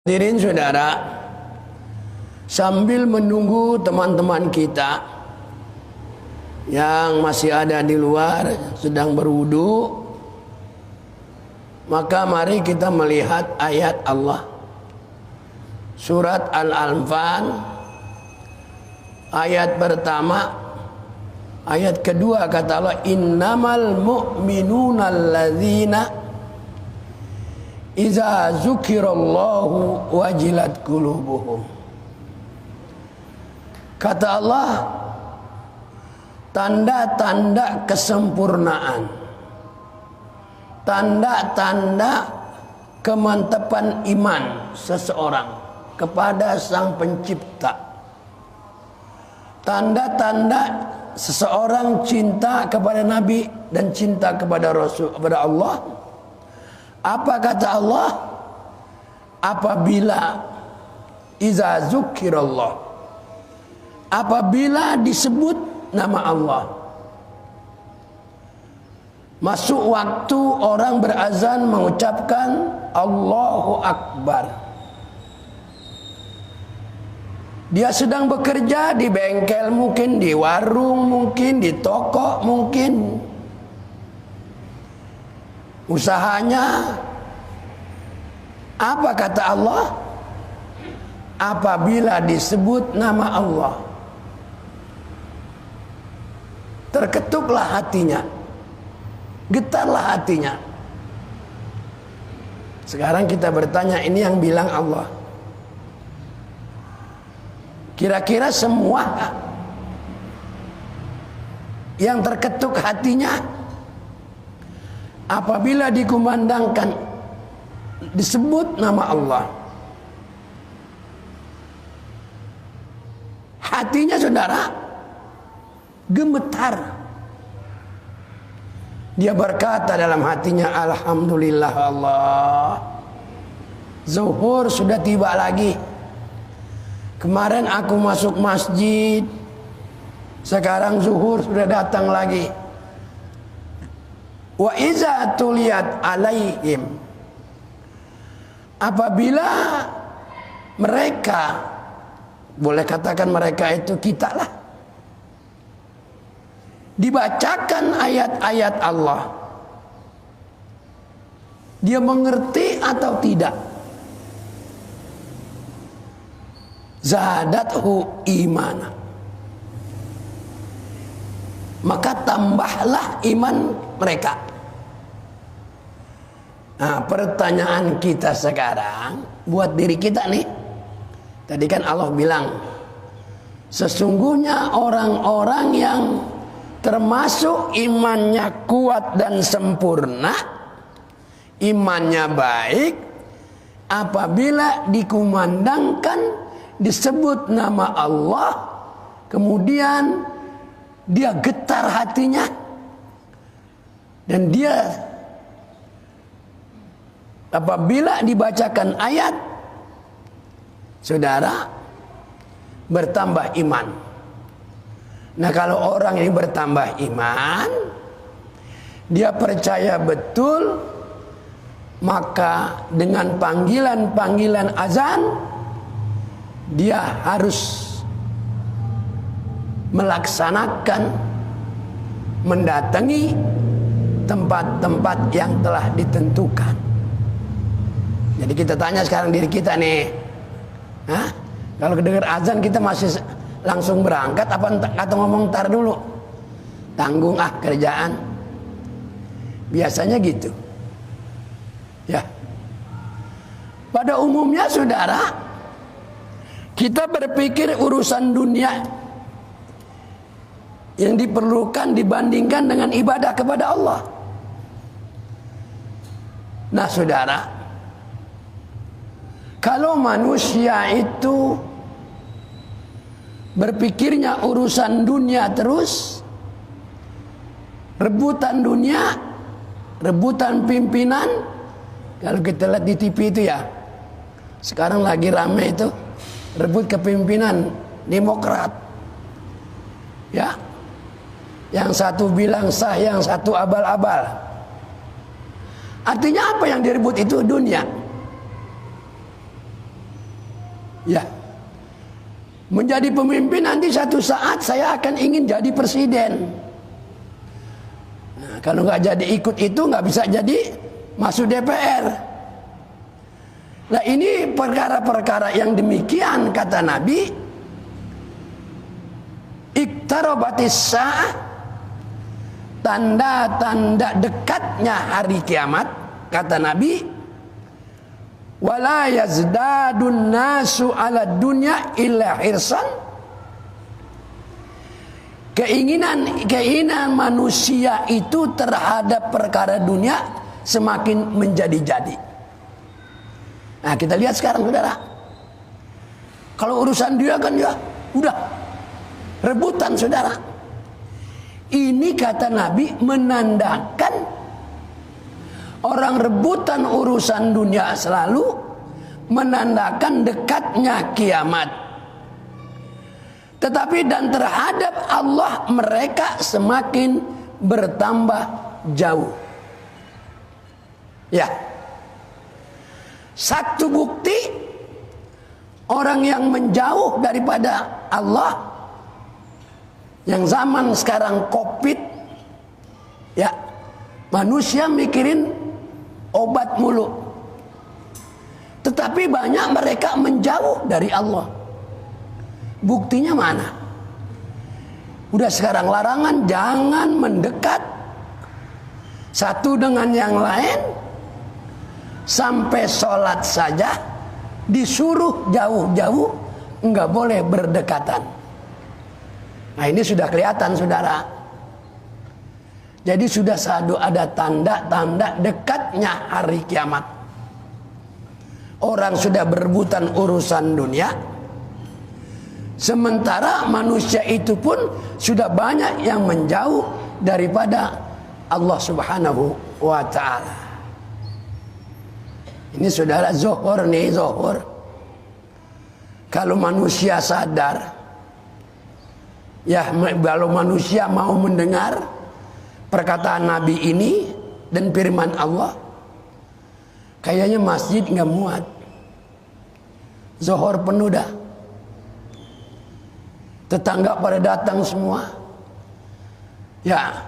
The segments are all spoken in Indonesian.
Hadirin saudara, sambil menunggu teman-teman kita yang masih ada di luar sedang berwudu, maka mari kita melihat ayat Allah. Surat Al-Anfal ayat pertama, ayat kedua kata Allah, innamal mu'minuna alladzina iza zukirallahu wajilat qulubuhum. Kata Allah, tanda-tanda kesempurnaan, tanda-tanda kemantapan iman seseorang kepada Sang Pencipta, tanda-tanda seseorang cinta kepada Nabi dan cinta kepada Rasul, kepada Allah. Apa kata Allah? Apabila iza zukirallah, apabila disebut nama Allah. Masuk waktu orang berazan mengucapkan Allahu Akbar. Dia sedang bekerja di bengkel mungkin, di warung mungkin, di toko mungkin, usahanya. Apa kata Allah? Apabila disebut nama Allah, terketuklah hatinya, getarlah hatinya. Sekarang kita bertanya, ini yang bilang Allah. Kira-kira semua yang terketuk hatinya apabila dikumandangkan, disebut nama Allah, hatinya saudara gemetar. Dia berkata dalam hatinya, alhamdulillah Allah, zuhur sudah tiba lagi. Kemarin aku masuk masjid, sekarang zuhur sudah datang lagi. Wa iza tuliyat alaihim, apabila mereka, boleh katakan mereka itu kita lah, dibacakan ayat-ayat Allah, dia mengerti atau tidak? Zadathu imana, maka tambahlah iman mereka. Nah, pertanyaan kita sekarang buat diri kita nih. Tadi kan Allah bilang, sesungguhnya orang-orang yang termasuk imannya kuat dan sempurna, imannya baik, apabila dikumandangkan, disebut nama Allah, kemudian dia getar hatinya, dan dia apabila dibacakan ayat, saudara, bertambah iman. Nah, kalau orang ini bertambah iman, dia percaya betul, maka dengan panggilan-panggilan azan, dia harus melaksanakan, mendatangi tempat-tempat yang telah ditentukan. Jadi kita tanya sekarang diri kita nih, kalau dengar azan kita masih langsung berangkat apa atau ngomong ntar dulu, tanggung kerjaan. Biasanya gitu ya. Pada umumnya saudara, kita berpikir urusan dunia yang diperlukan dibandingkan dengan ibadah kepada Allah. Nah saudara, kalau manusia itu berpikirnya urusan dunia terus, rebutan dunia, rebutan pimpinan. Kalau kita lihat di TV itu ya, sekarang lagi rame itu, rebut kepemimpinan Demokrat. Ya. Yang satu bilang sah, yang satu abal-abal. Artinya apa yang direbut itu? Dunia. Ya, menjadi pemimpin nanti satu saat saya akan ingin jadi presiden. Nah, kalau nggak jadi ikut itu nggak bisa jadi masuk DPR. Nah, ini perkara-perkara yang demikian kata Nabi. Iqtarabatis sa'ah, tanda-tanda dekatnya hari kiamat kata Nabi. Wala yazdadun nasu ala dunya illa hirsan. Keinginan manusia itu terhadap perkara dunia semakin menjadi-jadi. Nah, kita lihat sekarang saudara. Kalau urusan dia kan ya udah rebutan saudara. Ini kata Nabi menandakan orang rebutan urusan dunia selalu menandakan dekatnya kiamat. Tetapi dan terhadap Allah mereka semakin bertambah jauh. Ya. Satu bukti orang yang menjauh daripada Allah yang zaman sekarang Covid, ya, manusia mikirin obat mulu. Tetapi banyak mereka menjauh dari Allah. Buktinya mana? Udah sekarang larangan jangan mendekat satu dengan yang lain. Sampai sholat saja disuruh jauh-jauh, enggak boleh berdekatan. Nah, ini sudah kelihatan saudara. Jadi sudah ada tanda-tanda dekatnya hari kiamat. Orang sudah berebutan urusan dunia, sementara manusia itu pun sudah banyak yang menjauh daripada Allah Subhanahu wa ta'ala. Ini saudara zuhur nih, zuhur. Kalau manusia sadar, ya kalau manusia mau mendengar perkataan Nabi ini dan firman Allah, kayaknya masjid nggak muat. Zuhur penuh dah. Tetangga pada datang semua. Ya,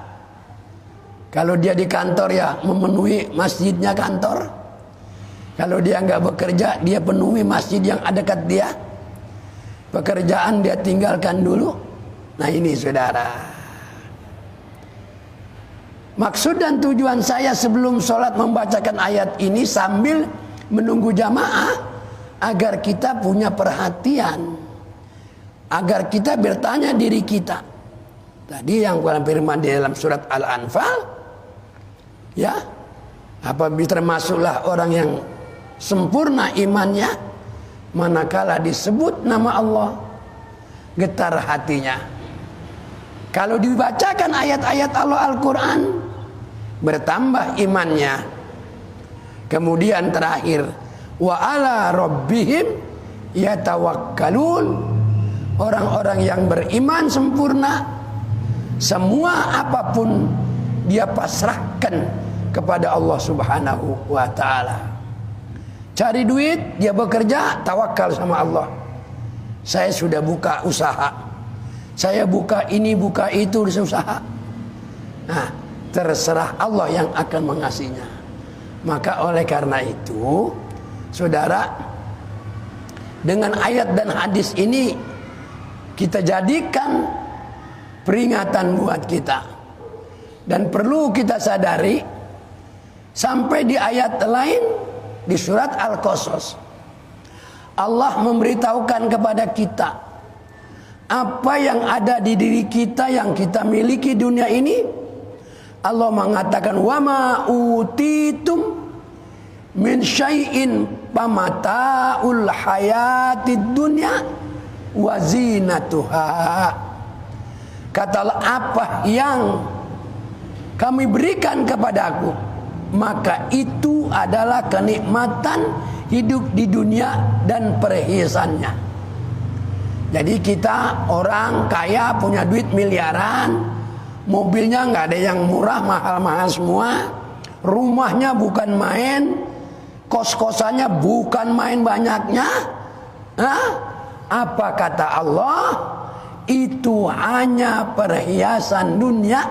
kalau dia di kantor ya memenuhi masjidnya kantor. Kalau dia nggak bekerja, dia penuhi masjid yang ada dekat dia. Pekerjaan dia tinggalkan dulu. Nah ini saudara. Maksud dan tujuan saya sebelum sholat membacakan ayat ini sambil menunggu jamaah, agar kita punya perhatian, agar kita bertanya diri kita. Tadi yang firman di dalam surat Al-Anfal, ya, apabila termasuklah orang yang sempurna imannya, manakala disebut nama Allah, getar hatinya. Kalau dibacakan ayat-ayat Allah Al-Quran, bertambah imannya. Kemudian terakhir, wa ala rabbihim yatawakkalun. Orang-orang yang beriman sempurna, semua apapun dia pasrahkan kepada Allah Subhanahu wa ta'ala. Cari duit, dia bekerja, tawakal sama Allah. Saya sudah buka usaha, saya buka ini, buka itu, usaha. Nah, terserah Allah yang akan mengasihinya. Maka oleh karena itu, saudara, dengan ayat dan hadis ini kita jadikan peringatan buat kita. Dan perlu kita sadari, sampai di ayat lain di surat Al-Qasas, Allah memberitahukan kepada kita apa yang ada di diri kita yang kita miliki dunia ini. Allah mengatakan wa ma utitum min syai'in pamata'ul hayatid dunya wa zinatuha. Katalah apa yang kami berikan kepadaku, maka itu adalah kenikmatan hidup di dunia dan perhiasannya. Jadi kita orang kaya punya duit miliaran, mobilnya nggak ada yang murah, mahal-mahal semua, rumahnya bukan main, kos-kosannya bukan main banyaknya, Hah? Apa kata Allah? Itu hanya perhiasan dunia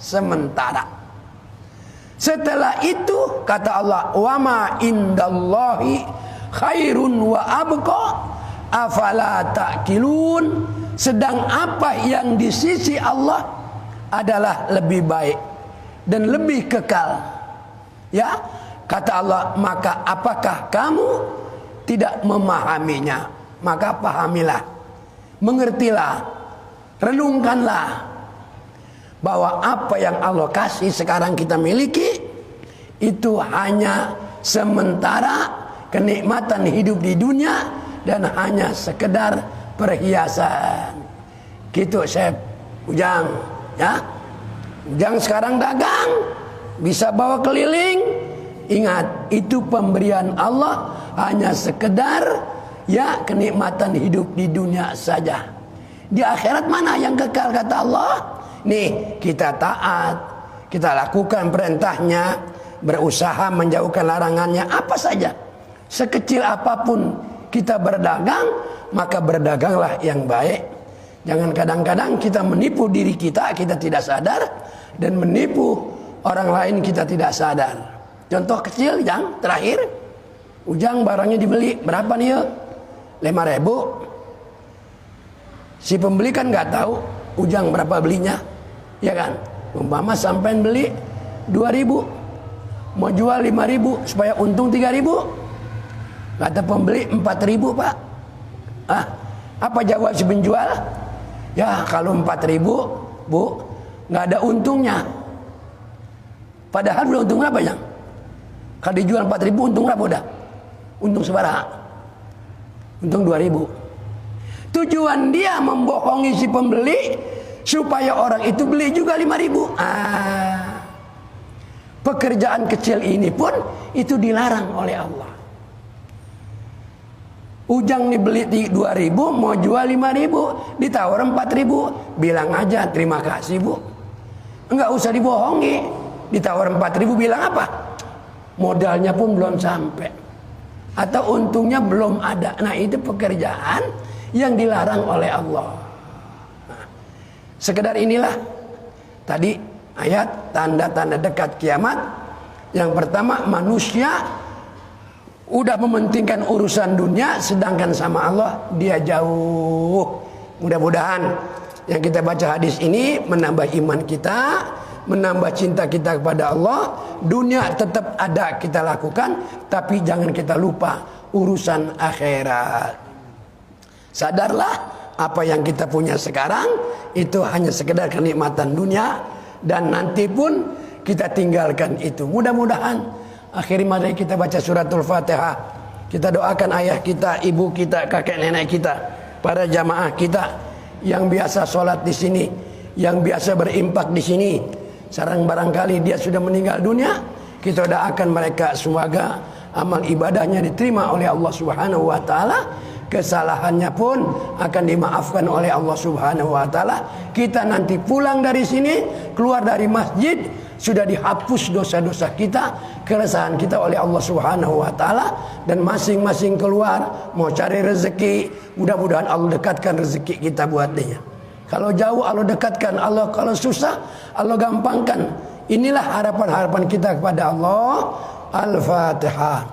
sementara. Setelah itu kata Allah, wa ma indallahi khairun wa abqa afala ta'qilun. Sedang apa yang di sisi Allah adalah lebih baik dan lebih kekal. Ya, kata Allah, maka apakah kamu tidak memahaminya? Maka pahamilah, mengertilah, renungkanlah bahwa apa yang Allah kasih sekarang kita miliki itu hanya sementara kenikmatan hidup di dunia dan hanya sekedar perhiasan. Gitu Syekh Ujang, ya. Ujang sekarang dagang, bisa bawa keliling. Ingat, itu pemberian Allah hanya sekedar ya kenikmatan hidup di dunia saja. Di akhirat mana yang kekal kata Allah? Nih, kita taat, kita lakukan perintahnya, berusaha menjauhkan larangannya, apa saja. Sekecil apapun kita berdagang, maka berdaganglah yang baik. Jangan kadang-kadang kita menipu diri kita, kita tidak sadar, dan menipu orang lain kita tidak sadar. Contoh kecil yang terakhir, Ujang barangnya dibeli, berapa nih ya? 5.000. Si pembeli kan nggak tahu Ujang berapa belinya, ya kan? Umpama sampean beli 2.000, mau jual 5.000 supaya untung 3.000. Kata pembeli 4.000 Pak. Apa jawab si penjual? Ya kalau 4.000 Bu, nggak ada untungnya. Padahal udah untung berapa ya? Kalau dijual 4.000 untung berapa udah? Untung seberapa? Untung 2.000. Tujuan dia membohongi si pembeli supaya orang itu beli juga 5.000. Pekerjaan kecil ini pun itu dilarang oleh Allah. Ujang dibeli 2.000, mau jual 5.000, ditawar 4.000, bilang aja terima kasih Bu. Enggak usah dibohongi. Ditawar 4.000 bilang apa? Modalnya pun belum sampai, atau untungnya belum ada. Nah, itu pekerjaan yang dilarang oleh Allah. Nah, sekedar inilah tadi ayat tanda-tanda dekat kiamat. Yang pertama, manusia udah mementingkan urusan dunia, sedangkan sama Allah dia jauh. Mudah-mudahan yang kita baca hadis ini menambah iman kita, menambah cinta kita kepada Allah. Dunia tetap ada kita lakukan, tapi jangan kita lupa urusan akhirat. Sadarlah apa yang kita punya sekarang itu hanya sekedar kenikmatan dunia, dan nanti pun kita tinggalkan itu. Mudah-mudahan akhir mari kita baca suratul Fatihah. Kita doakan ayah kita, ibu kita, kakek nenek kita, para jamaah kita yang biasa sholat di sini, yang biasa berimpak di sini. Sekarang barangkali dia sudah meninggal dunia, kita doakan mereka semoga amal ibadahnya diterima oleh Allah Subhanahu wa taala. Kesalahannya pun akan dimaafkan oleh Allah Subhanahu wa taala. Kita nanti pulang dari sini, keluar dari masjid, sudah dihapus dosa-dosa kita, keresahan kita oleh Allah Subhanahu wa taala, dan masing-masing keluar mau cari rezeki, mudah-mudahan Allah dekatkan rezeki kita buat dia. Kalau jauh Allah dekatkan, Allah kalau susah Allah gampangkan. Inilah harapan-harapan kita kepada Allah. Al-Fatihah.